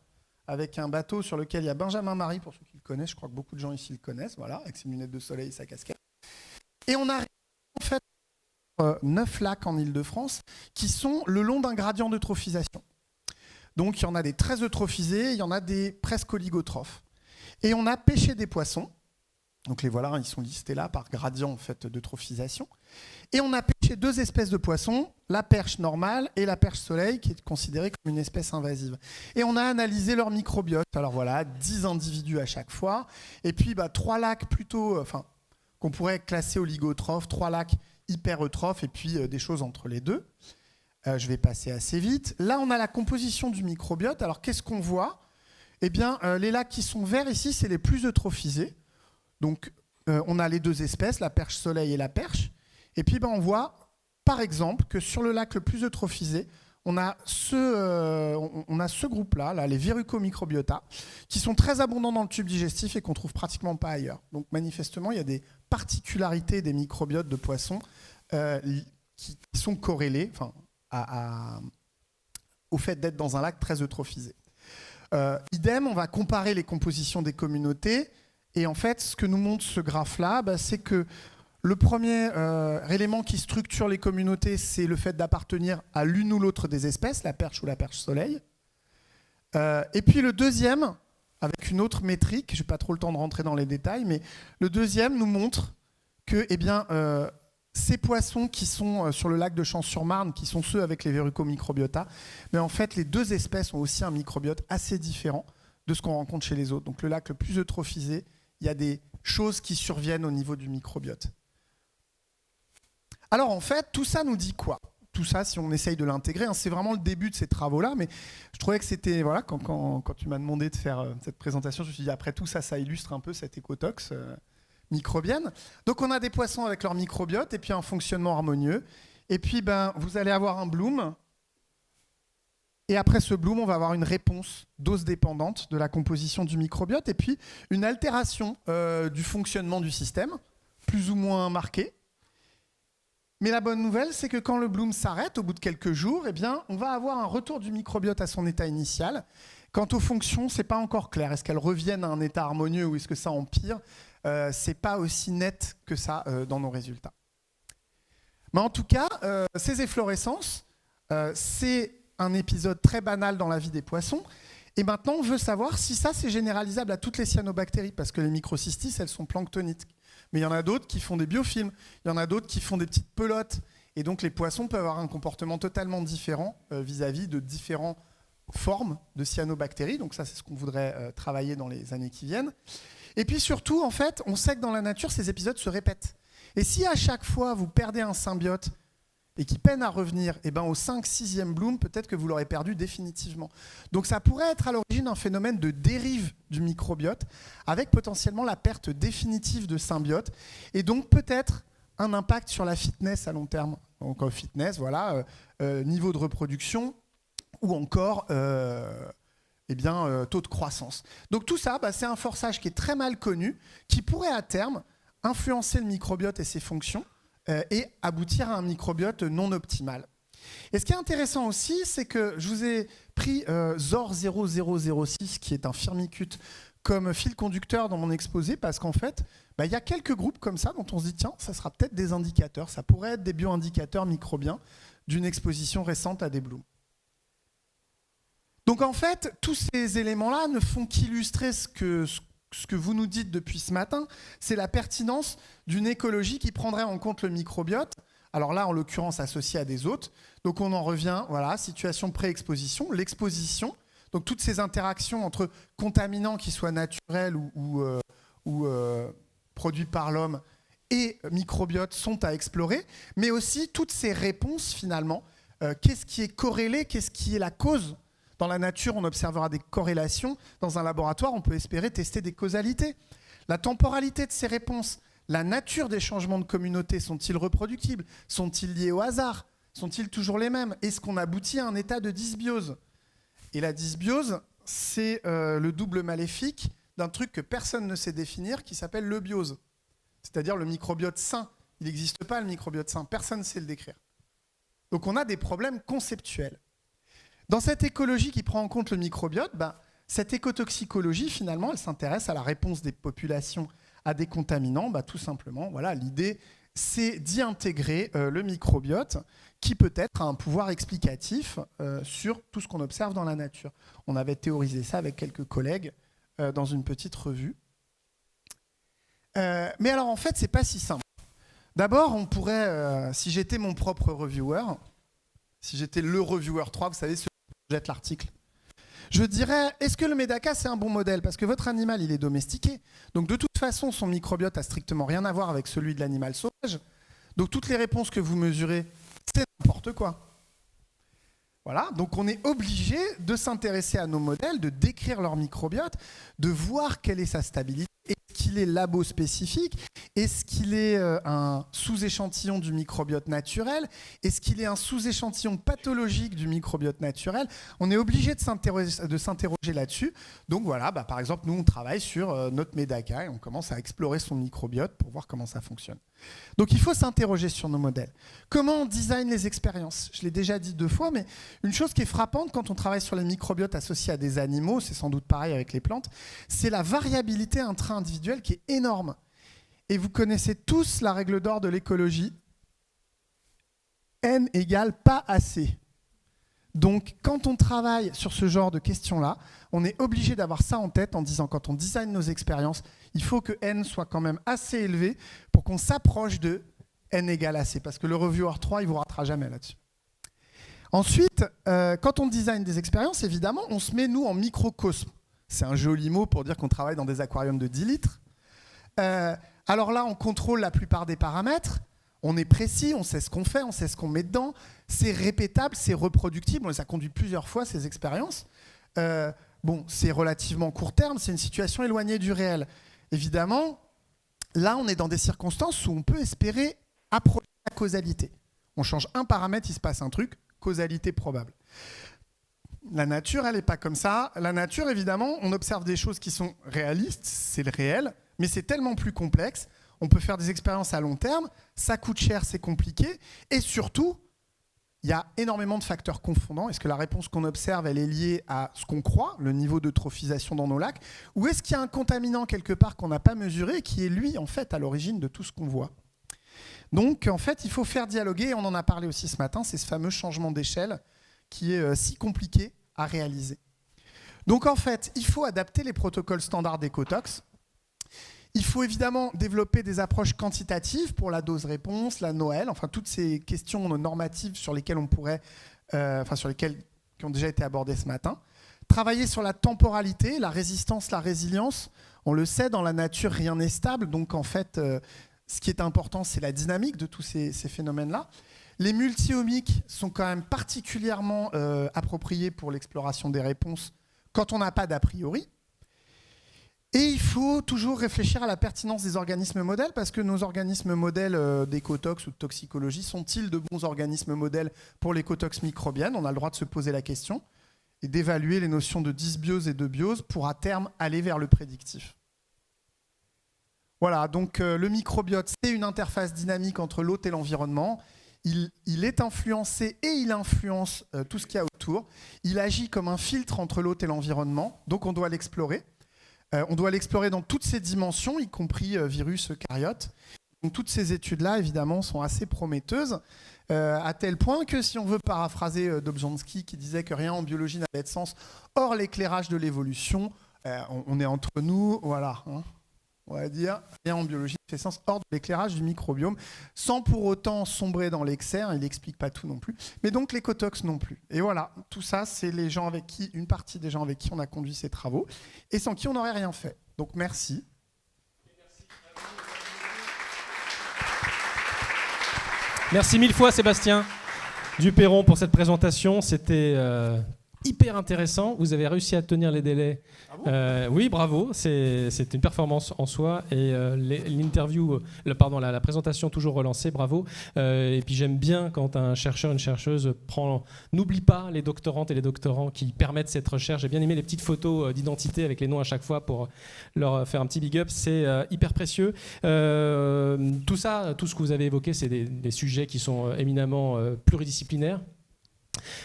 avec un bateau sur lequel il y a Benjamin Marie, pour ceux qui le connaissent, je crois que beaucoup de gens ici le connaissent, voilà, avec ses lunettes de soleil et sa casquette. Et on a en fait 9 lacs en Île-de-France qui sont le long d'un gradient d'eutrophisation. Donc il y en a des très eutrophisés, il y en a des presque oligotrophes. Et on a pêché des poissons. Donc les voilà, ils sont listés là par gradient en fait, d'eutrophisation. Et on a pêché 2 espèces de poissons, la perche normale et la perche soleil, qui est considérée comme une espèce invasive. Et on a analysé leur microbiote. Alors voilà, 10 individus à chaque fois. Et puis 3 lacs plutôt, qu'on pourrait classer oligotrophes, 3 lacs hypereutrophes et puis des choses entre les deux. Je vais passer assez vite. Là, on a la composition du microbiote. Alors qu'est-ce qu'on voit ? Eh bien, les lacs qui sont verts ici, c'est les plus eutrophisés. Donc, on a les 2 espèces, la perche soleil et la perche. Et puis, on voit, par exemple, que sur le lac le plus eutrophisé, on a ce groupe-là, là, les verrucomicrobiota, qui sont très abondants dans le tube digestif et qu'on ne trouve pratiquement pas ailleurs. Donc, manifestement, il y a des particularités des microbiotes de poissons qui sont corrélées au fait d'être dans un lac très eutrophisé. Idem, on va comparer les compositions des communautés. Et en fait, ce que nous montre ce graphe-là, c'est que le premier élément qui structure les communautés, c'est le fait d'appartenir à l'une ou l'autre des espèces, la perche ou la perche soleil. Et puis le deuxième, avec une autre métrique, je n'ai pas trop le temps de rentrer dans les détails, mais le deuxième nous montre que ces poissons qui sont sur le lac de Champs-sur-Marne, qui sont ceux avec les verrucomicrobiota, mais en fait, les 2 espèces ont aussi un microbiote assez différent de ce qu'on rencontre chez les autres. Donc le lac le plus eutrophisé, il y a des choses qui surviennent au niveau du microbiote. Alors en fait, tout ça nous dit quoi ? Tout ça, si on essaye de l'intégrer, c'est vraiment le début de ces travaux-là, mais je trouvais que c'était, voilà, quand tu m'as demandé de faire cette présentation, je me suis dit, après tout ça, ça illustre un peu cette écotox microbienne. Donc on a des poissons avec leur microbiote, et puis un fonctionnement harmonieux, et puis vous allez avoir un bloom. Et après ce bloom, on va avoir une réponse dose dépendante de la composition du microbiote et puis une altération du fonctionnement du système, plus ou moins marquée. Mais la bonne nouvelle, c'est que quand le bloom s'arrête, au bout de quelques jours, on va avoir un retour du microbiote à son état initial. Quant aux fonctions, ce n'est pas encore clair. Est-ce qu'elles reviennent à un état harmonieux ou est-ce que ça empire ? Ce n'est pas aussi net que ça dans nos résultats. Mais en tout cas, ces efflorescences, c'est un épisode très banal dans la vie des poissons. Et maintenant, on veut savoir si ça, c'est généralisable à toutes les cyanobactéries, parce que les microcystis, elles sont planctoniques. Mais il y en a d'autres qui font des biofilms, il y en a d'autres qui font des petites pelotes. Et donc, les poissons peuvent avoir un comportement totalement différent vis-à-vis de différentes formes de cyanobactéries. Donc ça, c'est ce qu'on voudrait travailler dans les années qui viennent. Et puis surtout, en fait, on sait que dans la nature, ces épisodes se répètent. Et si à chaque fois, vous perdez un symbiote et qui peine à revenir, au 5-6e bloom, peut-être que vous l'aurez perdu définitivement. Donc ça pourrait être à l'origine d'un phénomène de dérive du microbiote, avec potentiellement la perte définitive de symbiote, et donc peut-être un impact sur la fitness à long terme. Donc fitness, voilà, niveau de reproduction, ou encore taux de croissance. Donc tout ça, c'est un forçage qui est très mal connu, qui pourrait à terme influencer le microbiote et ses fonctions, et aboutir à un microbiote non optimal. Et ce qui est intéressant aussi, c'est que je vous ai pris ZOR 0006, qui est un firmicute, comme fil conducteur dans mon exposé, parce qu'en fait, il y a quelques groupes comme ça dont on se dit, tiens, ça sera peut-être des indicateurs, ça pourrait être des bioindicateurs microbiens d'une exposition récente à des blooms. Donc en fait, tous ces éléments-là ne font qu'illustrer ce que vous nous dites depuis ce matin, c'est la pertinence d'une écologie qui prendrait en compte le microbiote, alors là, en l'occurrence, associé à des hôtes. Donc on en revient, voilà, situation pré-exposition, l'exposition, donc toutes ces interactions entre contaminants qui soient naturels ou produits par l'homme et microbiote sont à explorer, mais aussi toutes ces réponses finalement, qu'est-ce qui est corrélé, qu'est-ce qui est la cause. Dans la nature, on observera des corrélations. Dans un laboratoire, on peut espérer tester des causalités. La temporalité de ces réponses, la nature des changements de communauté, sont-ils reproductibles ? Sont-ils liés au hasard ? Sont-ils toujours les mêmes ? Est-ce qu'on aboutit à un état de dysbiose ? Et la dysbiose, c'est le double maléfique d'un truc que personne ne sait définir, qui s'appelle l'eubiose. C'est-à-dire le microbiote sain. Il n'existe pas, le microbiote sain. Personne ne sait le décrire. Donc on a des problèmes conceptuels. Dans cette écologie qui prend en compte le microbiote, cette écotoxicologie, finalement, elle s'intéresse à la réponse des populations à des contaminants. Tout simplement, voilà, l'idée, c'est d'y intégrer le microbiote qui peut-être a un pouvoir explicatif sur tout ce qu'on observe dans la nature. On avait théorisé ça avec quelques collègues dans une petite revue. Mais alors en fait, c'est pas si simple. D'abord, on pourrait, si j'étais mon propre reviewer, si j'étais le reviewer 3, vous savez, celui qui jette l'article, je dirais, est-ce que le Medaka, c'est un bon modèle? Parce que votre animal, il est domestiqué. Donc de toute façon, son microbiote a strictement rien à voir avec celui de l'animal sauvage. Donc toutes les réponses que vous mesurez, c'est n'importe quoi. Voilà, donc on est obligé de s'intéresser à nos modèles, de décrire leur microbiote, de voir quelle est sa stabilité. Est-ce qu'il est labo-spécifique? Est-ce qu'il est un sous-échantillon du microbiote naturel? Est-ce qu'il est un sous-échantillon pathologique du microbiote naturel? On est obligé de s'interroger là-dessus. Donc voilà, par exemple, nous, on travaille sur notre Medaka et on commence à explorer son microbiote pour voir comment ça fonctionne. Donc il faut s'interroger sur nos modèles. Comment on design les expériences? Je l'ai déjà dit 2 fois, mais une chose qui est frappante quand on travaille sur les microbiotes associés à des animaux, c'est sans doute pareil avec les plantes, c'est la variabilité intra-individuelle qui est énorme. Et vous connaissez tous la règle d'or de l'écologie. N égale pas assez. Donc quand on travaille sur ce genre de questions-là, on est obligé d'avoir ça en tête en disant quand on design nos expériences, il faut que N soit quand même assez élevé pour qu'on s'approche de N égale assez. Parce que le reviewer 3, il ne vous ratera jamais là-dessus. Ensuite, quand on design des expériences, évidemment, on se met, nous, en microcosme. C'est un joli mot pour dire qu'on travaille dans des aquariums de 10 litres. Alors là, on contrôle la plupart des paramètres. On est précis, on sait ce qu'on fait, on sait ce qu'on met dedans. C'est répétable, c'est reproductible. On les a conduits plusieurs fois, ces expériences. Bon, c'est relativement court terme, c'est une situation éloignée du réel. Évidemment, là, on est dans des circonstances où on peut espérer approcher la causalité. On change un paramètre, il se passe un truc, causalité probable. La nature, elle n'est pas comme ça. La nature, évidemment, on observe des choses qui sont réalistes, c'est le réel, mais c'est tellement plus complexe. On peut faire des expériences à long terme, ça coûte cher, c'est compliqué, et surtout, il y a énormément de facteurs confondants. Est-ce que la réponse qu'on observe, elle est liée à ce qu'on croit, le niveau d'eutrophisation dans nos lacs, ou est-ce qu'il y a un contaminant quelque part qu'on n'a pas mesuré, qui est lui, en fait, à l'origine de tout ce qu'on voit? Donc, en fait, il faut faire dialoguer, et on en a parlé aussi ce matin, c'est ce fameux changement d'échelle qui est si compliqué à réaliser. Donc, en fait, il faut adapter les protocoles standards d'Ecotox. Il faut évidemment développer des approches quantitatives pour la dose-réponse, la Noël, enfin toutes ces questions normatives sur lesquelles on pourrait, qui ont déjà été abordées ce matin. Travailler sur la temporalité, la résistance, la résilience. On le sait, dans la nature, rien n'est stable. Donc en fait, ce qui est important, c'est la dynamique de tous ces phénomènes-là. Les multi-omiques sont quand même particulièrement appropriés pour l'exploration des réponses quand on n'a pas d'a priori. Et il faut toujours réfléchir à la pertinence des organismes modèles, parce que nos organismes modèles d'écotox ou de toxicologie sont-ils de bons organismes modèles pour l'écotox microbienne? On a le droit de se poser la question et d'évaluer les notions de dysbiose et de biose pour à terme aller vers le prédictif. Voilà, donc le microbiote, c'est une interface dynamique entre l'hôte et l'environnement. Il est influencé et il influence tout ce qu'il y a autour. Il agit comme un filtre entre l'hôte et l'environnement, donc on doit l'explorer. On doit l'explorer dans toutes ses dimensions, y compris virus, eucaryotes. Donc toutes ces études-là, évidemment, sont assez prometteuses, à tel point que, si on veut paraphraser Dobzhansky, qui disait que rien en biologie n'avait de sens, hors l'éclairage de l'évolution, on est entre nous, voilà, hein, on va dire, rien en biologie ne fait sens hors de l'éclairage du microbiome, sans pour autant sombrer dans l'excès, il n'explique pas tout non plus, mais donc l'écotox non plus. Et voilà, tout ça, c'est les gens avec qui, une partie des gens avec qui on a conduit ces travaux, et sans qui on n'aurait rien fait. Donc merci. Merci 1000 fois Sébastien Duperron pour cette présentation, c'était hyper intéressant, vous avez réussi à tenir les délais. Ah bon oui, bravo, c'est une performance en soi, et l'interview, la présentation toujours relancée, bravo. Et puis j'aime bien quand un chercheur, une chercheuse n'oublie pas les doctorantes et les doctorants qui permettent cette recherche. J'ai bien aimé les petites photos d'identité avec les noms à chaque fois pour leur faire un petit big up, c'est hyper précieux. Tout ça, tout ce que vous avez évoqué, c'est des sujets qui sont éminemment pluridisciplinaires.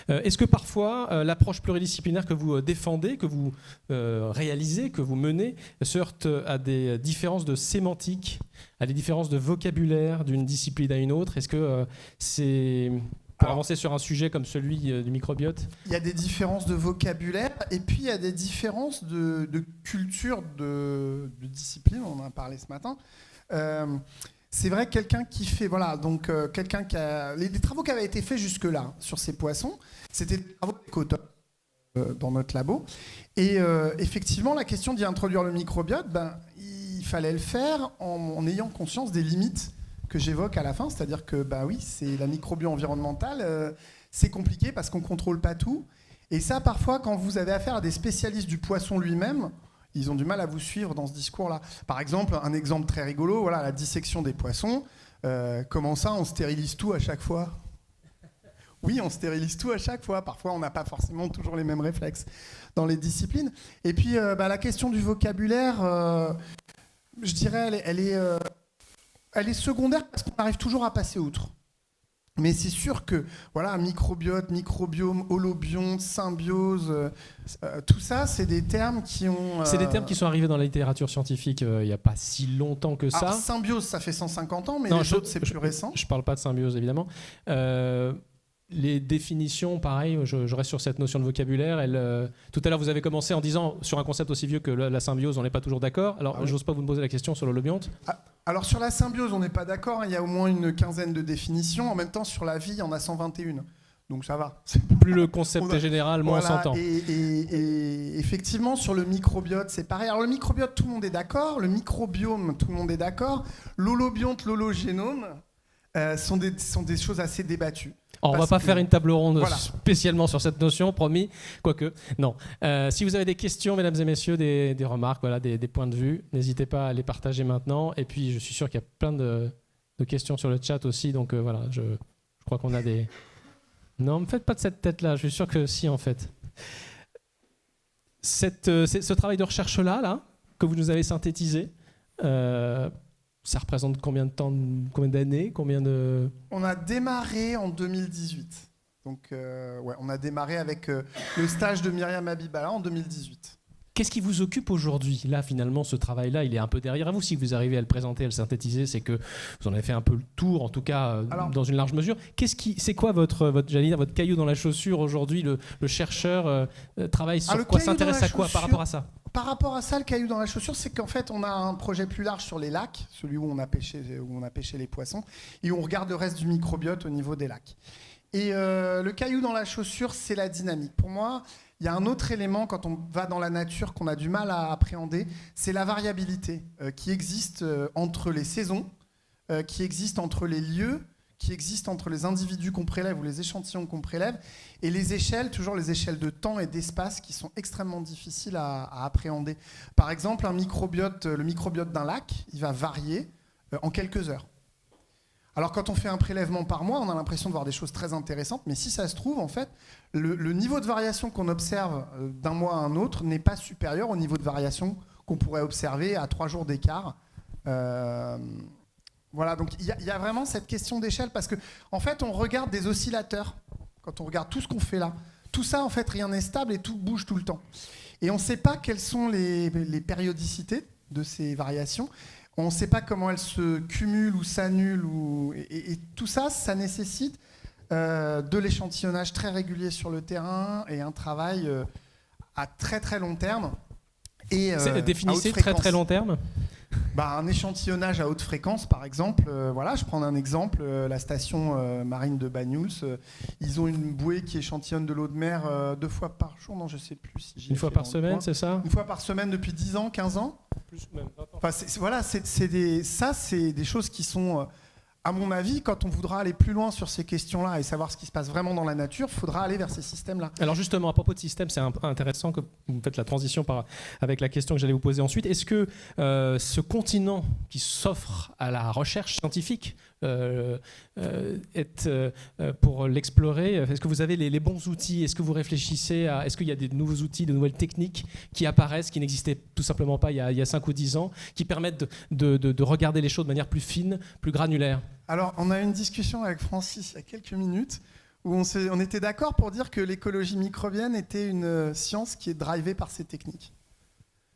Est-ce que parfois l'approche pluridisciplinaire que vous défendez, que vous réalisez, que vous menez, se heurte à des différences de sémantique, à des différences de vocabulaire d'une discipline à une autre? Est-ce que c'est avancer sur un sujet comme celui du microbiote? Il y a des différences de vocabulaire et puis il y a des différences de culture, de discipline, on en a parlé ce matin. C'est vrai que quelqu'un qui fait, quelqu'un qui a... Les travaux qui avaient été faits jusque-là sur ces poissons, c'était des travaux d'écotope dans notre labo. Et effectivement, la question d'y introduire le microbiote, il fallait le faire en ayant conscience des limites que j'évoque à la fin, c'est-à-dire que c'est la microbio environnementale, c'est compliqué parce qu'on ne contrôle pas tout. Et ça, parfois, quand vous avez affaire à des spécialistes du poisson lui-même, ils ont du mal à vous suivre dans ce discours-là. Par exemple, un exemple très rigolo, la dissection des poissons. Comment ça, on stérilise tout à chaque fois ? Oui, on stérilise tout à chaque fois. Parfois, on n'a pas forcément toujours les mêmes réflexes dans les disciplines. Et puis, la question du vocabulaire, je dirais, elle est secondaire parce qu'on arrive toujours à passer outre. Mais c'est sûr que microbiote, microbiome, holobionte, symbiose, tout ça, c'est des termes qui ont... C'est des termes qui sont arrivés dans la littérature scientifique il n'y a pas si longtemps que ça. Alors, symbiose, ça fait 150 ans, mais les autres, c'est plus récent. Je ne parle pas de symbiose, évidemment. Les définitions, pareil, je reste sur cette notion de vocabulaire. Tout à l'heure, vous avez commencé en disant, sur un concept aussi vieux que la symbiose, on n'est pas toujours d'accord. Alors, j'ose pas vous poser la question sur l'holobionte. Alors, sur la symbiose, on n'est pas d'accord. Il y a au moins une quinzaine de définitions. En même temps, sur la vie, il y en a 121. Donc, ça va. Plus le concept est général, moins on s'entend. Et effectivement, sur le microbiote, c'est pareil. Alors, le microbiote, tout le monde est d'accord. Le microbiome, tout le monde est d'accord. L'holobionte, l'hologénome sont des choses assez débattues. On ne va pas faire une table ronde spécialement sur cette notion, promis. Quoique, non. Si vous avez des questions, mesdames et messieurs, des remarques, des points de vue, n'hésitez pas à les partager maintenant. Et puis, je suis sûr qu'il y a plein de questions sur le chat aussi. Donc, je crois qu'on a des... Non, ne me faites pas de cette tête-là. Je suis sûr que si, en fait. Ce travail de recherche-là, que vous nous avez synthétisé, ça représente combien de temps, combien d'années, On a démarré en 2018. Donc, on a démarré avec le stage de Myriam Habiballa en 2018. Qu'est-ce qui vous occupe aujourd'hui ? Là, finalement, ce travail-là, il est un peu derrière vous. Si vous arrivez à le présenter, à le synthétiser, c'est que vous en avez fait un peu le tour, en tout cas, dans une large mesure. C'est quoi votre caillou dans la chaussure aujourd'hui ? Le chercheur travaille sur quoi, s'intéresse à quoi par rapport à ça ? Par rapport à ça, le caillou dans la chaussure, c'est qu'en fait, on a un projet plus large sur les lacs, celui où on a pêché les poissons, et on regarde le reste du microbiote au niveau des lacs. Et le caillou dans la chaussure, c'est la dynamique. Pour moi, il y a un autre élément quand on va dans la nature qu'on a du mal à appréhender, c'est la variabilité qui existe entre les saisons, qui existe entre les lieux, qui existe entre les individus qu'on prélève ou les échantillons qu'on prélève, et les échelles, toujours les échelles de temps et d'espace qui sont extrêmement difficiles à appréhender. Par exemple, le microbiote d'un lac, il va varier en quelques heures. Alors quand on fait un prélèvement par mois, on a l'impression de voir des choses très intéressantes, mais si ça se trouve, en fait, le niveau de variation qu'on observe d'un mois à un autre n'est pas supérieur au niveau de variation qu'on pourrait observer à 3 jours d'écart. Voilà, donc il y a vraiment cette question d'échelle, parce que en fait, on regarde des oscillateurs, quand on regarde tout ce qu'on fait là. Tout ça, en fait, rien n'est stable et tout bouge tout le temps. Et on ne sait pas quelles sont les périodicités de ces variations. On ne sait pas comment elles se cumulent ou s'annulent. Et tout ça, ça nécessite de l'échantillonnage très régulier sur le terrain et un travail à très très long terme. Définissez très très long terme. Un échantillonnage à haute fréquence, par exemple. Je prends un exemple. La station marine de Banyuls, ils ont une bouée qui échantillonne de l'eau de mer 2 fois par jour. Non, je ne sais plus si j'y ai Une fois par semaine, c'est ça ? Une fois par semaine depuis 10 ans, 15 ans. Plus même 20 ans. Enfin, c'est des choses qui sont... À mon avis, quand on voudra aller plus loin sur ces questions-là et savoir ce qui se passe vraiment dans la nature, il faudra aller vers ces systèmes-là. Alors justement, à propos de système, c'est intéressant que vous faites la transition avec la question que j'allais vous poser ensuite. Est-ce que ce continent qui s'offre à la recherche scientifique pour l'explorer, est-ce que vous avez les bons outils ? Est-ce que vous réfléchissez à... Est-ce qu'il y a des nouveaux outils, de nouvelles techniques qui apparaissent, qui n'existaient tout simplement pas il y a 5 ou 10 ans, qui permettent de regarder les choses de manière plus fine, plus granulaire ? Alors, on a eu une discussion avec Francis il y a quelques minutes où on était d'accord pour dire que l'écologie microbienne était une science qui est drivée par ces techniques.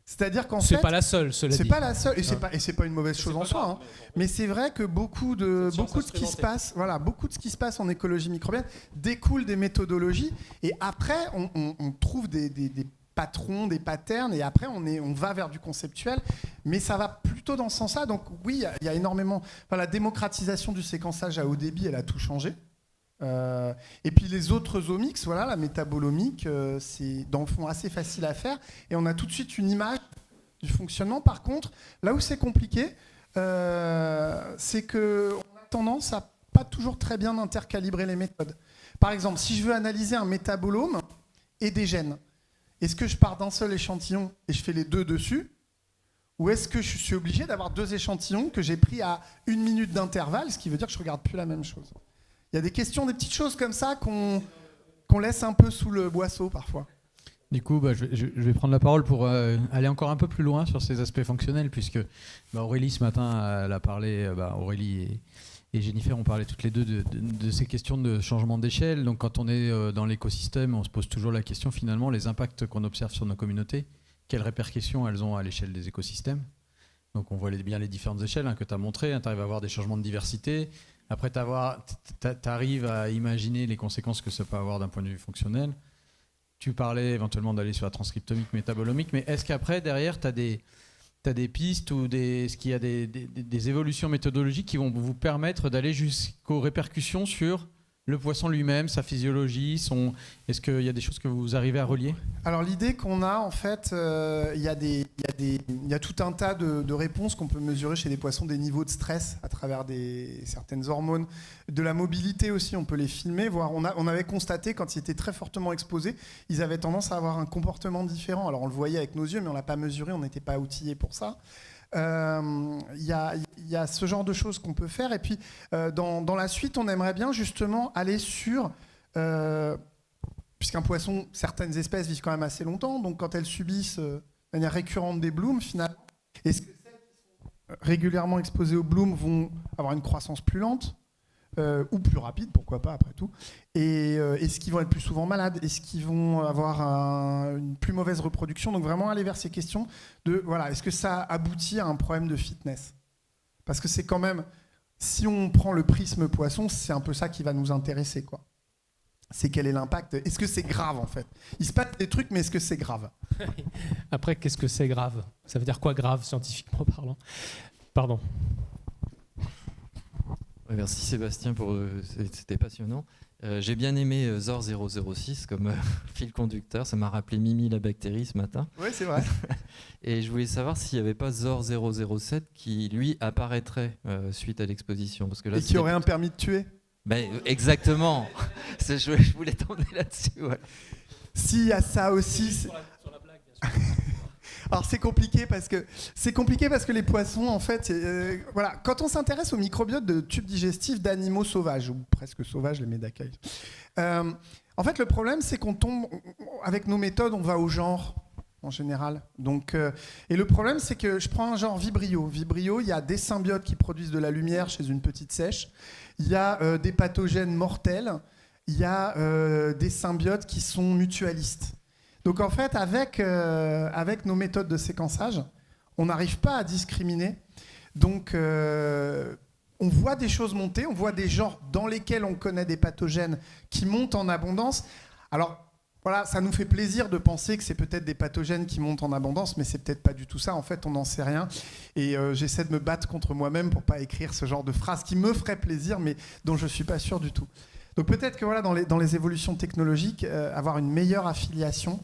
C'est-à-dire qu'en C'est fait, pas la seule, cela c'est dit. pas la seule, et c'est pas une mauvaise chose en soi, hein. Mais c'est vrai que beaucoup de ce qui se passe, beaucoup de ce qui se passe en écologie microbienne découle des méthodologies, et après on trouve des patrons, des patterns, et après on va vers du conceptuel, mais ça va plutôt dans ce sens-là. Donc oui, il y a énormément. Enfin, la démocratisation du séquençage à haut débit, elle a tout changé. Et puis les autres omics, la métabolomique, c'est dans le fond assez facile à faire, et on a tout de suite une image du fonctionnement. Par contre, là où c'est compliqué, c'est qu'on a tendance à pas toujours très bien intercalibrer les méthodes. Par exemple, si je veux analyser un métabolome et des gènes, est-ce que je pars d'un seul échantillon et je fais les deux dessus, ou est-ce que je suis obligé d'avoir 2 échantillons que j'ai pris à 1 minute d'intervalle, ce qui veut dire que je regarde plus la même chose? Il y a des questions, des petites choses comme ça qu'on laisse un peu sous le boisseau parfois. Du coup, je vais prendre la parole pour aller encore un peu plus loin sur ces aspects fonctionnels, puisque Aurélie ce matin, elle a parlé, Aurélie et Jennifer ont parlé toutes les deux de ces questions de changement d'échelle. Donc quand on est dans l'écosystème, on se pose toujours la question finalement, les impacts qu'on observe sur nos communautés, quelles répercussions elles ont à l'échelle des écosystèmes. Donc on voit bien les différentes échelles que tu as montrées, tu arrives à avoir des changements de diversité. Après, tu arrives à imaginer les conséquences que ça peut avoir d'un point de vue fonctionnel. Tu parlais éventuellement d'aller sur la transcriptomique, métabolomique, mais est-ce qu'après, derrière, tu as des pistes ou est-ce qu'il y a des évolutions méthodologiques qui vont vous permettre d'aller jusqu'aux répercussions sur le poisson lui-même, sa physiologie, est-ce qu'il y a des choses que vous arrivez à relier? Alors l'idée qu'on a, en fait, il y a tout un tas de réponses qu'on peut mesurer chez les poissons, des niveaux de stress à travers certaines hormones, de la mobilité aussi, on peut les filmer, voire on avait constaté quand ils étaient très fortement exposés, ils avaient tendance à avoir un comportement différent. Alors on le voyait avec nos yeux, mais on ne l'a pas mesuré, on n'était pas outillés pour ça. Il y a ce genre de choses qu'on peut faire, et puis dans la suite on aimerait bien justement aller sur puisqu'un poisson, certaines espèces vivent quand même assez longtemps, donc quand elles subissent de manière récurrente des blooms, finalement, est-ce que celles qui sont régulièrement exposées aux blooms vont avoir une croissance plus lente ou plus rapide, pourquoi pas après tout, et est-ce qu'ils vont être plus souvent malades, est-ce qu'ils vont avoir une plus mauvaise reproduction? Donc vraiment aller vers ces questions de est-ce que ça aboutit à un problème de fitness? Parce que c'est quand même, si on prend le prisme poisson, c'est un peu ça qui va nous intéresser, quoi. C'est quel est l'impact? Est-ce que c'est grave en fait? Il se passe des trucs, mais est-ce que c'est grave? Après, qu'est-ce que c'est grave? Ça veut dire quoi grave scientifiquement parlant? Pardon. Merci Sébastien, c'était passionnant. J'ai bien aimé ZOR 006 comme fil conducteur, ça m'a rappelé Mimi la bactérie ce matin. Oui, c'est vrai. Et je voulais savoir s'il n'y avait pas ZOR 007 qui, lui, apparaîtrait suite à l'exposition. Parce que là, et qui aurait un permis de tuer. Exactement. Je voulais t'emmener là-dessus. Ouais. S'il y a ça aussi... Sur la blague, bien sûr. Alors c'est compliqué parce que les poissons, en fait, quand on s'intéresse au microbiote de tubes digestifs d'animaux sauvages, ou presque sauvages, les médacailles, en fait, le problème, c'est qu'on tombe, avec nos méthodes, on va au genre, en général. Donc, et le problème, c'est que je prends un genre Vibrio. Vibrio, il y a des symbiotes qui produisent de la lumière chez une petite sèche, il y a des pathogènes mortels, il y a des symbiotes qui sont mutualistes. Donc en fait, avec nos méthodes de séquençage, on n'arrive pas à discriminer. Donc on voit des choses monter, on voit des genres dans lesquels on connaît des pathogènes qui montent en abondance. Alors ça nous fait plaisir de penser que c'est peut-être des pathogènes qui montent en abondance, mais c'est peut-être pas du tout ça. En fait, on n'en sait rien. Et j'essaie de me battre contre moi-même pour pas écrire ce genre de phrases qui me feraient plaisir, mais dont je suis pas sûr du tout. Donc peut-être que dans les évolutions technologiques, avoir une meilleure affiliation.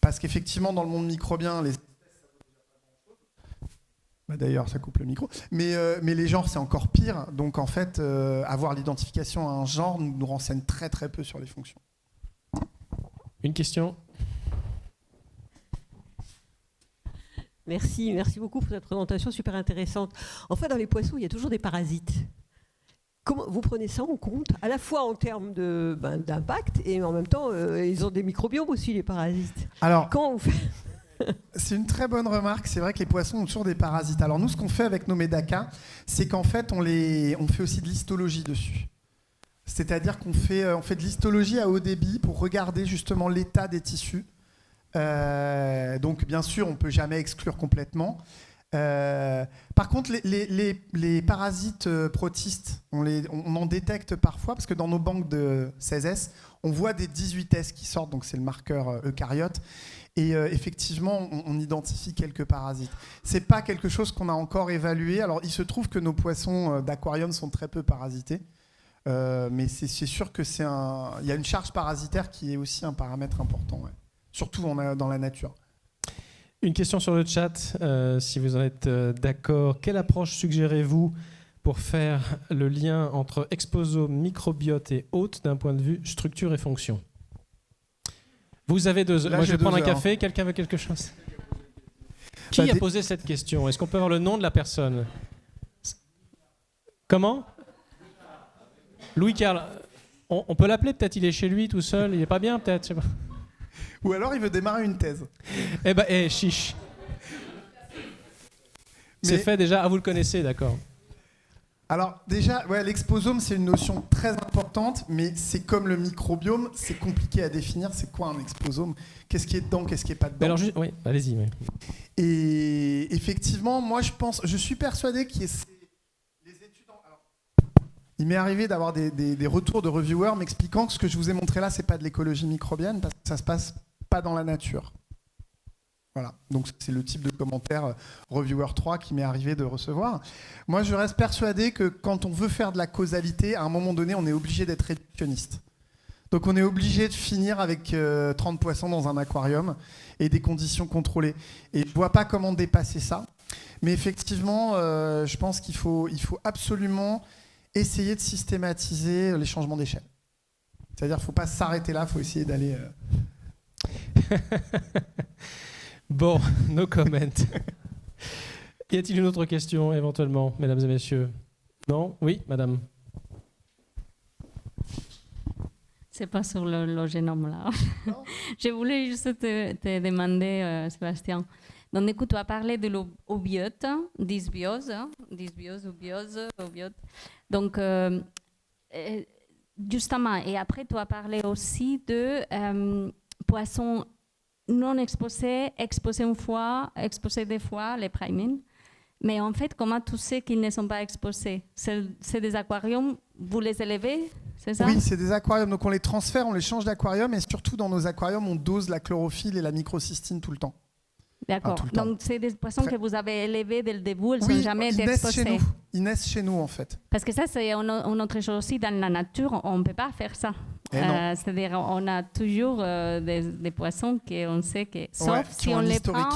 Parce qu'effectivement, dans le monde microbien, les espèces, ça vaut déjà pas grand-chose. D'ailleurs, ça coupe le micro. Mais les genres, c'est encore pire. Donc, en fait, avoir l'identification à un genre nous renseigne très, très peu sur les fonctions. Une question? Merci beaucoup pour cette présentation super intéressante. En fait, dans les poissons, il y a toujours des parasites. Comment vous prenez ça en compte, à la fois en termes d'impact et en même temps, ils ont des microbiomes aussi, les parasites. Alors, comment vous faites? C'est une très bonne remarque. C'est vrai que les poissons ont toujours des parasites. Alors nous, ce qu'on fait avec nos médacas, c'est qu'en fait, on fait aussi de l'histologie dessus. C'est-à-dire qu'on fait de l'histologie à haut débit pour regarder justement l'état des tissus Donc bien sûr, on ne peut jamais exclure complètement. Par contre, les parasites protistes, on en détecte parfois, parce que dans nos banques de 16S, on voit des 18S qui sortent, donc c'est le marqueur eucaryote. Et effectivement, on identifie quelques parasites. Ce n'est pas quelque chose qu'on a encore évalué. Alors, il se trouve que nos poissons d'aquarium sont très peu parasités. Mais c'est sûr qu'il y a une charge parasitaire qui est aussi un paramètre important, ouais. Surtout dans la nature. Une question sur le chat, si vous en êtes d'accord. Quelle approche suggérez-vous pour faire le lien entre exposome, microbiote et hôte d'un point de vue structure et fonction? Vous avez 2 heures. Là, moi, je vais prendre un j'ai 2 heures. café. Quelqu'un veut quelque chose? Qui a posé cette question? Est-ce qu'on peut avoir le nom de la personne? Comment? Louis-Carl. On peut l'appeler, peut-être il est chez lui tout seul. Il n'est pas bien, peut-être, je sais pas. Ou alors, il veut démarrer une thèse. Eh ben, chiche. C'est fait déjà. Ah, vous le connaissez, d'accord. Alors déjà, ouais, l'exposome, c'est une notion très importante, mais c'est comme le microbiome, c'est compliqué à définir. C'est quoi un exposome? Qu'est-ce qui est dedans, qu'est-ce qui n'est pas dedans? Alors, oui, allez-y. Oui. Et effectivement, moi, je suis persuadé qu'il y a les études. Alors, il m'est arrivé d'avoir des retours de reviewers m'expliquant que ce que je vous ai montré là, c'est pas de l'écologie microbienne, parce que ça se passe pas dans la nature. Voilà, donc c'est le type de commentaire reviewer 3 qui m'est arrivé de recevoir. Moi, je reste persuadé que quand on veut faire de la causalité, à un moment donné, on est obligé d'être réductionniste. Donc on est obligé de finir avec 30 poissons dans un aquarium et des conditions contrôlées. Et je ne vois pas comment dépasser ça. Mais effectivement, je pense qu'il faut absolument essayer de systématiser les changements d'échelle. C'est-à-dire qu'il ne faut pas s'arrêter là, il faut essayer d'aller... Bon, no comment. Y a-t-il une autre question, éventuellement, mesdames et messieurs? Non? Oui, madame. C'est pas sur le génome, là. Je voulais juste te demander, Sébastien. Donc, écoute, tu as parlé de l'obiote, dysbiose ou obiote. Donc, justement, et après, tu as parlé aussi de poissons non exposés, exposés une fois, exposés deux fois, les priming. Mais en fait, comment tu sais qu'ils ne sont pas exposés? C'est des aquariums, vous les élevez, c'est ça? Oui, c'est des aquariums. Donc on les transfère, on les change d'aquarium et surtout dans nos aquariums, on dose la chlorophylle et la microcystine tout le temps. D'accord. tout le temps. Donc c'est des poissons que vous avez élevés dès le début, elles Oui, n'ont jamais été exposées. Ils naissent chez nous en fait. Parce que ça, c'est une autre chose aussi. Dans la nature, on ne peut pas faire ça. C'est-à-dire on a toujours des poissons qu'on sait que, sauf si on les prend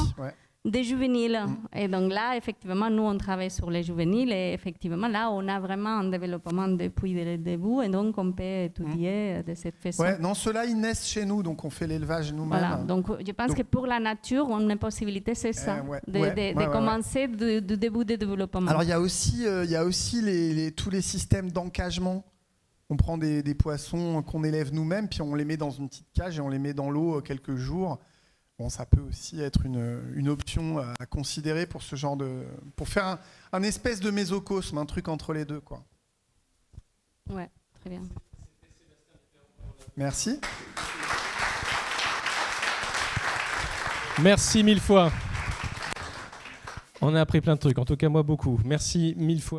des juvéniles. Et donc là, effectivement, nous, on travaille sur les juvéniles et effectivement, là, on a vraiment un développement depuis le début et donc on peut étudier de cette façon. Ouais, non, ceux-là, ils naissent chez nous, donc on fait l'élevage nous-mêmes. Voilà, donc je pense que pour la nature, on a une possibilité, c'est ça, de commencer du début du développement. Alors, il y a aussi tous les systèmes d'encagement. On prend des poissons qu'on élève nous-mêmes, puis on les met dans une petite cage et on les met dans l'eau quelques jours. Bon, ça peut aussi être une option à considérer pour ce genre pour faire un espèce de mésocosme, un truc entre les deux, quoi. Ouais, très bien. Merci. Merci 1000 fois. On a appris plein de trucs, en tout cas moi beaucoup. Merci 1000 fois.